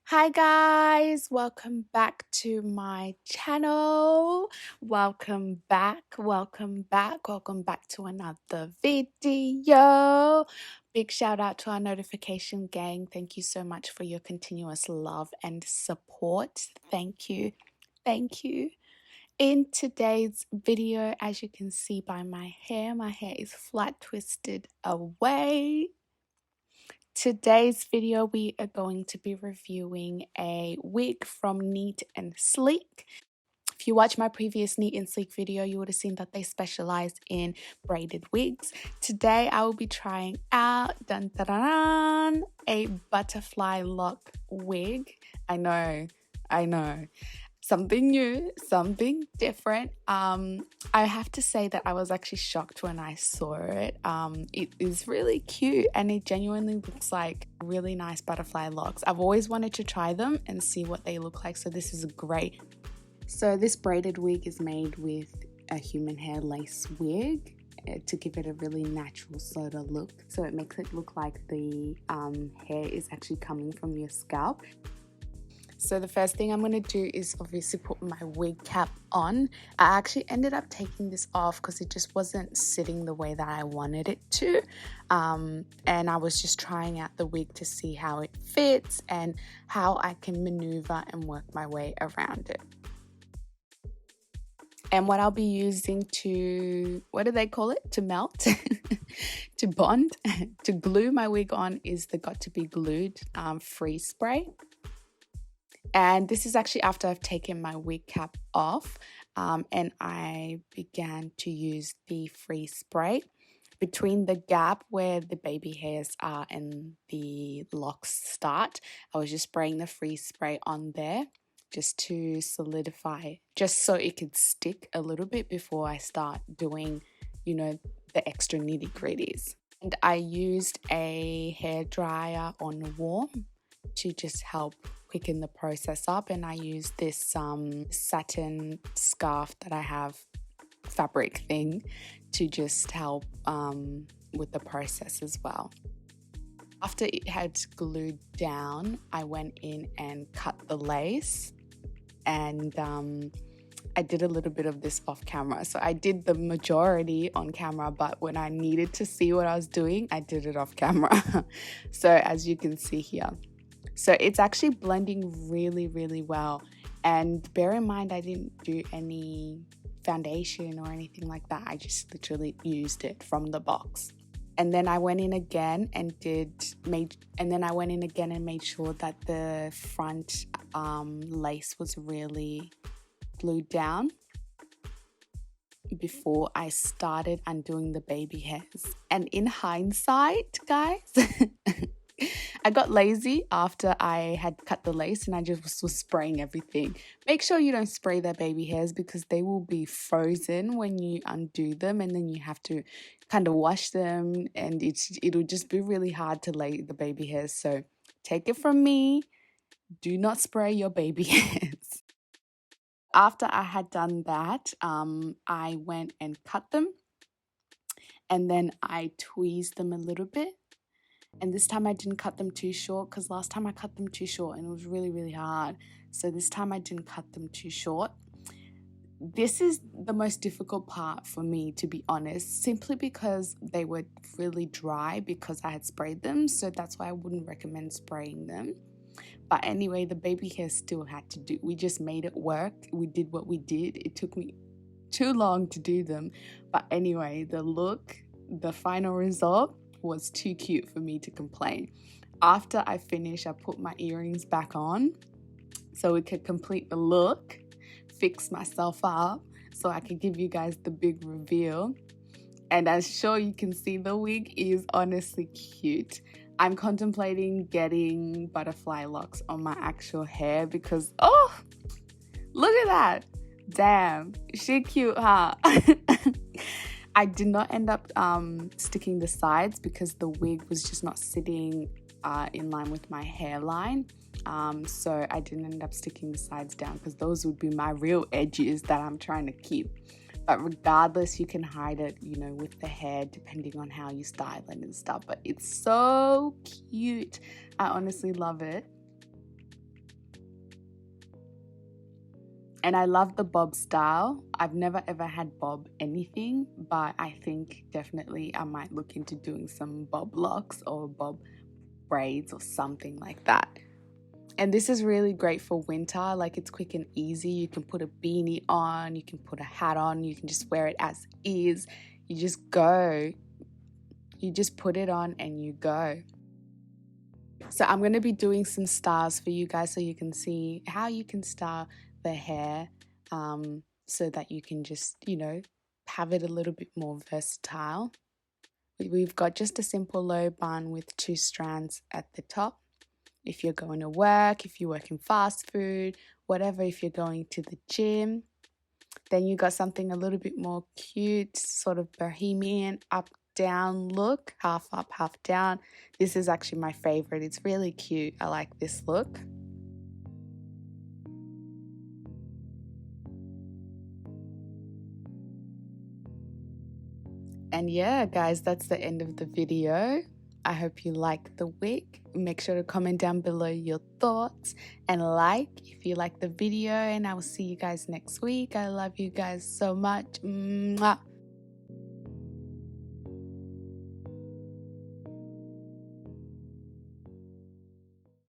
Hi guys, welcome back to my channel. Welcome back to another video. Big shout out to our notification gang. Thank you so much for your continuous love and support. Thank you. In today's video, as you can see by my hair is flat twisted away. Today's video, we are going to be reviewing a wig from Neatandsleek. If you watch my previous Neatandsleek video, you would have seen that they specialize in braided wigs. Today, I will be trying out a Butterfly Loc wig. I know. Something new, something different. I have to say that I was actually shocked when I saw it. It is really cute and it genuinely looks like really nice butterfly locks. I've always wanted to try them and see what they look like, so this is great. So this braided wig is made with a human hair lace wig to give it a really natural sort of look. So it makes it look like the hair is actually coming from your scalp. So the first thing I'm going to do is obviously put my wig cap on. I actually ended up taking this off because it just wasn't sitting the way that I wanted it to. And I was just trying out the wig to see how it fits and how I can maneuver and work my way around it. And what I'll be using to, what do they call it? To melt, to bond, to glue my wig on is the Got To Be Glued freeze spray. And this is actually after I've taken my wig cap off and I began to use the freeze spray between the gap where the baby hairs are and the locks start. I was just spraying the freeze spray on there just to solidify, just so it could stick a little bit before I start doing, the extra nitty gritties. And I used a hairdryer on warm to just help quicken the process up, and I use this satin scarf that I have, fabric thing, to just help with the process as well. After it had glued down, I went in and cut the lace, and I did a little bit of this off camera. So I did the majority on camera, but when I needed to see what I was doing, I did it off camera. So as you can see here. So it's actually blending really, really well. And bear in mind, I didn't do any foundation or anything like that. I just literally used it from the box. And then I went in again and made sure that the front lace was really glued down before I started undoing the baby hairs. And in hindsight, guys, I got lazy after I had cut the lace and I just was spraying everything. Make sure you don't spray their baby hairs because they will be frozen when you undo them, and then you have to kind of wash them, and it'll just be really hard to lay the baby hairs. So take it from me, do not spray your baby hairs. After I had done that, I went and cut them, and then I tweezed them a little bit. And this time I didn't cut them too short, because last time I cut them too short and it was really, really hard. So this time I didn't cut them too short. This is the most difficult part for me, to be honest, simply because they were really dry because I had sprayed them. So that's why I wouldn't recommend spraying them. But anyway, the baby hair still had to do. We just made it work. We did what we did. It took me too long to do them. But anyway, the look, the final result was too cute for me to complain. After I finished, I put my earrings back on so we could complete the look, fix myself up so I could give you guys the big reveal. And as sure you can see, the wig is honestly cute. I'm contemplating getting butterfly locks on my actual hair because, oh, look at that. Damn, she cute, huh? I did not end up sticking the sides because the wig was just not sitting in line with my hairline. So I didn't end up sticking the sides down because those would be my real edges that I'm trying to keep. But regardless, you can hide it, with the hair depending on how you style it and stuff. But it's so cute. I honestly love it. And I love the bob style. I've never ever had bob anything, but I think definitely I might look into doing some bob locks or bob braids or something like that. And this is really great for winter, like it's quick and easy. You can put a beanie on, you can put a hat on, you can just wear it as is. You just go, you just put it on and you go. So I'm going to be doing some styles for you guys so you can see how you can style the hair so that you can just, you know, have it a little bit more versatile. We've got just a simple low bun with 2 strands at the top. If you're going to work, if you work in fast food, whatever, if you're going to the gym. Then you got something a little bit more cute, sort of bohemian, up down look, half up, half down. This is actually my favorite. It's really cute. I like this look. And yeah, guys, that's the end of the video. I hope you like the wig. Make sure to comment down below your thoughts and like if you like the video, and I will see you guys next week. I love you guys so much. Mwah.